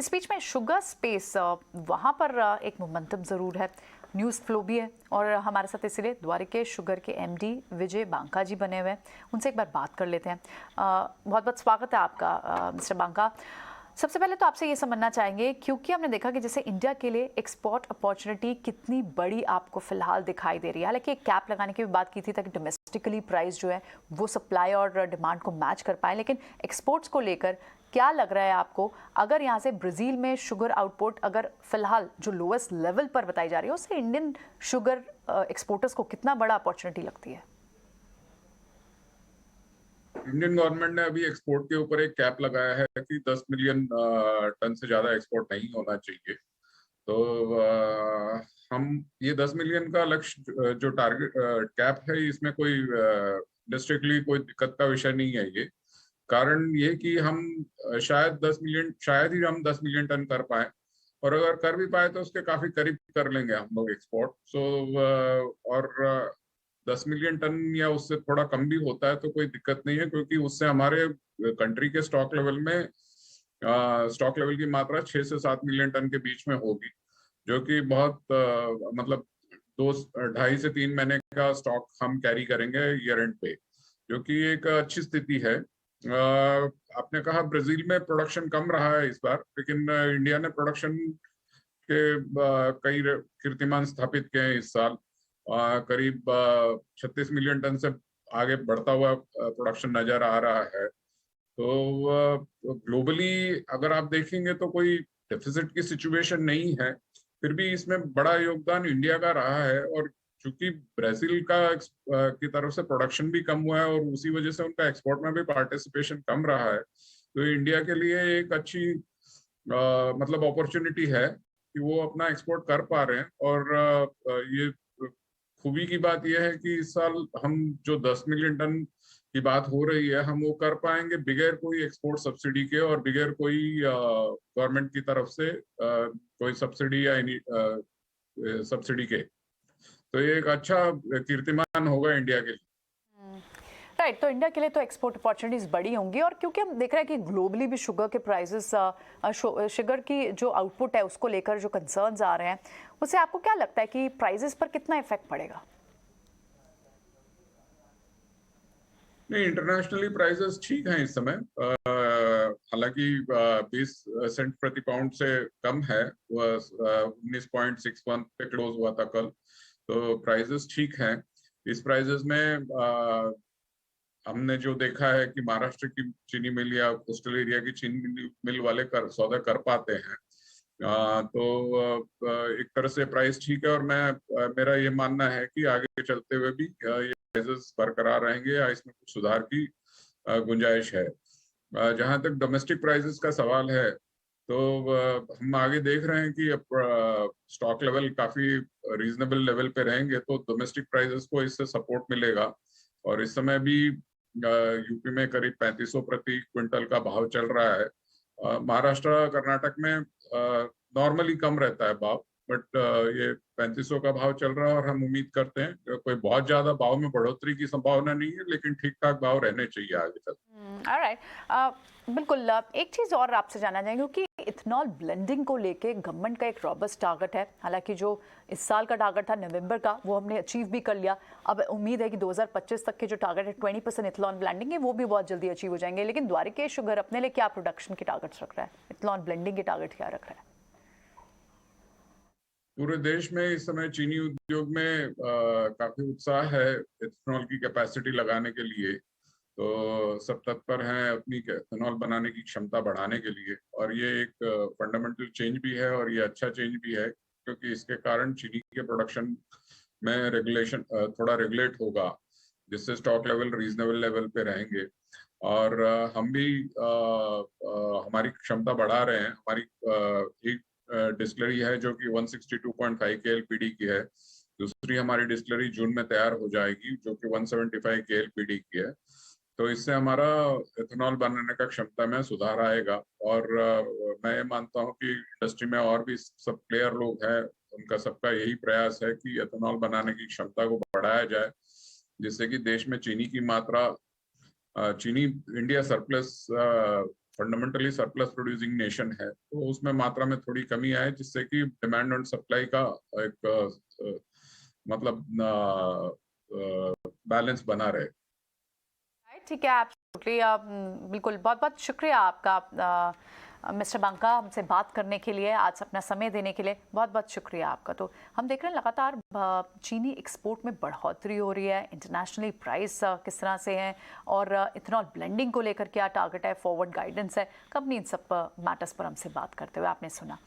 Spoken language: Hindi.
इस बीच में शुगर स्पेस वहाँ पर एक मोमेंटम ज़रूर है, न्यूज़ फ्लो भी है और हमारे साथ इसीलिए द्वारिकेश शुगर के एमडी विजय बांका जी बने हुए हैं। उनसे एक बार बात कर लेते हैं। बहुत बहुत स्वागत है आपका मिस्टर बांका। सबसे पहले तो आपसे ये समझना चाहेंगे, क्योंकि हमने देखा कि जैसे इंडिया के लिए एक्सपोर्ट अपॉर्चुनिटी कितनी बड़ी आपको फिलहाल दिखाई दे रही है। हालांकि एक कैप लगाने की भी बात की थी ताकि डोमेस्टिकली प्राइस जो है वो सप्लाई और डिमांड को मैच कर पाए, लेकिन एक्सपोर्ट्स को लेकर क्या लग रहा है आपको, अगर यहाँ से ब्राज़ील में शुगर आउटपुट अगर फिलहाल जो लोएस्ट लेवल पर बताई जा रही है उससे इंडियन शुगर एक्सपोर्टर्स को कितना बड़ा अपॉर्चुनिटी लगती है? इंडियन गवर्नमेंट ने अभी एक्सपोर्ट के ऊपर एक कैप लगाया है कि 10 मिलियन टन से ज्यादा एक्सपोर्ट नहीं होना चाहिए। तो हम ये 10 मिलियन का लक्ष्य जो टारगेट कैप है, इसमें कोई डिस्ट्रिक्टली कोई दिक्कत का विषय नहीं है। ये कारण ये कि हम शायद ही हम 10 मिलियन टन कर पाए, और अगर कर भी पाए तो उसके काफी करीब कर लेंगे हम लोग एक्सपोर्ट। और 10 मिलियन टन या उससे थोड़ा कम भी होता है तो कोई दिक्कत नहीं है, क्योंकि उससे हमारे कंट्री के स्टॉक लेवल की मात्रा 6 से 7 मिलियन टन के बीच में होगी, जो कि बहुत मतलब 2.5 से 3 महीने का स्टॉक हम कैरी करेंगे ईयर एंड पे, जो कि एक अच्छी स्थिति है। आपने कहा ब्राजील में प्रोडक्शन कम रहा है इस बार, लेकिन इंडिया ने प्रोडक्शन के कई कीर्तिमान स्थापित किए हैं इस साल। करीब 36 मिलियन टन से आगे बढ़ता हुआ प्रोडक्शन नजर आ रहा है। तो ग्लोबली अगर आप देखेंगे तो कोई डेफिसिट की सिचुएशन नहीं है, फिर भी इसमें बड़ा योगदान इंडिया का रहा है। और चूंकि ब्राजील का की तरफ से प्रोडक्शन भी कम हुआ है और उसी वजह से उनका एक्सपोर्ट में भी पार्टिसिपेशन कम रहा है, तो इंडिया के लिए एक अच्छी मतलब अपॉर्चुनिटी है कि वो अपना एक्सपोर्ट कर पा रहे हैं। और ये खूबी की बात यह है कि इस साल हम जो 10 मिलियन टन की बात हो रही है, हम वो कर पाएंगे बिगैर कोई एक्सपोर्ट सब्सिडी के और बिगैर कोई गवर्नमेंट की तरफ से कोई सब्सिडी या सब्सिडी के। तो ये एक अच्छा कीर्तिमान होगा इंडिया के लिए। राइट, तो इंडिया के लिए तो एक्सपोर्ट अपॉर्चुनिटीज बड़ी होंगी, और क्योंकि हम देख रहे हैं कि ग्लोबली भी शुगर के प्राइसेस, शुगर की जो आउटपुट है उसको लेकर जो कंसर्न्स आ रहे हैं, उससे आपको क्या लगता है कि प्राइसेस पर कितना इफेक्ट पड़ेगा? नहीं, इंटरनेशनली प्राइसेस ठीक हैं इस समय। हालांकि 20 सेंट प्रति पाउंड से कम है, वह 19.61 पे क्लोज हुआ था कल। तो प्राइसेस ठीक हैं। इस प्राइसेस में हमने जो देखा है कि महाराष्ट्र की चीनी मिल या कोस्टल एरिया की चीनी मिल वाले सौदा कर पाते हैं। तो एक तरह से प्राइस ठीक है, और मेरा ये मानना है कि आगे चलते हुए भी ये प्राइसेस बरकरार रहेंगे या इसमें कुछ सुधार की गुंजाइश है। जहां तक डोमेस्टिक प्राइसेस का सवाल है, तो हम आगे देख रहे हैं कि स्टॉक लेवल काफी रीजनेबल लेवल पे रहेंगे, तो डोमेस्टिक प्राइसेस को इससे सपोर्ट मिलेगा। और इस समय भी यूपी में करीब 3500 प्रति क्विंटल का भाव चल रहा है। महाराष्ट्र कर्नाटक में नॉर्मली कम रहता है भाव, बट ये 3500 का भाव चल रहा है, और हम उम्मीद करते हैं कोई बहुत ज्यादा भाव में बढ़ोतरी की संभावना नहीं है, लेकिन ठीक ठाक भाव रहने चाहिए आगे तक। ऑलराइट, बिल्कुल। एक चीज़ और आपसे जानना चाहेंगे, क्योंकि इथेनॉल ब्लेंडिंग को लेके गवर्नमेंट का एक रॉबस्ट टारगेट है। हालांकि जो इस साल का टारगेट था नवंबर का, वो हमने अचीव भी कर लिया। अब उम्मीद है कि 2025 तक के जो टारगेट है 20% इथेनॉल ब्लेंडिंग है, वो भी बहुत जल्दी अचीव हो जाएंगे। लेकिन द्वारिकेश शुगर अपने लिए क्या प्रोडक्शन के टारगेट्स रख रहा है, इथेनॉल ब्लेंडिंग के टारगेट क्या रख रहा है? पूरे देश में इस समय चीनी उद्योग में काफी उत्साह है इथेनॉल की कैपेसिटी लगाने के लिए। तो सब तत्पर हैं अपनी इथेनॉल बनाने की क्षमता बढ़ाने के लिए, और ये एक फंडामेंटल चेंज भी है, और ये अच्छा चेंज भी है, क्योंकि इसके कारण चीनी के प्रोडक्शन में रेगुलेशन थोड़ा रेगुलेट होगा, जिससे स्टॉक लेवल रीजनेबल लेवल पे रहेंगे। और हम भी हमारी क्षमता बढ़ा रहे हैं। हमारी एक डिस्टिलरी है जो कि 162.5 KLPD की है। दूसरी हमारी डिस्टिलरी जून में तैयार हो जाएगी, जो कि 175 KLPD की है। तो इससे हमारा इथेनॉल बनाने का क्षमता में सुधार आएगा। और मैं ये मानता हूँ कि इंडस्ट्री में और भी सब प्लेयर लोग हैं, उनका सबका यही प्रयास है कि इथेनॉल बनाने की क्षमता को बढ़ाया जाए, जिससे कि देश में चीनी की मात्रा, चीनी India surplus fundamentally surplus producing nation है, तो उसमें मात्रा में थोड़ी कमी आए, जिससे कि डिमांड और सप्लाई का एक मतलब बैलेंस बना रहे। ठीक है, एब्सोल्युटली, बिल्कुल। बहुत बहुत शुक्रिया आपका मिस्टर बांका, हमसे बात करने के लिए, आज अपना समय देने के लिए बहुत बहुत शुक्रिया आपका। तो हम देख रहे हैं लगातार चीनी एक्सपोर्ट में बढ़ोतरी हो रही है, इंटरनेशनली प्राइस किस तरह से है और इथेनॉल ब्लेंडिंग को लेकर क्या टारगेट है, फॉरवर्ड गाइडेंस है, कंपनी इन सब मैटर्स पर हमसे बात करते हुए आपने सुना।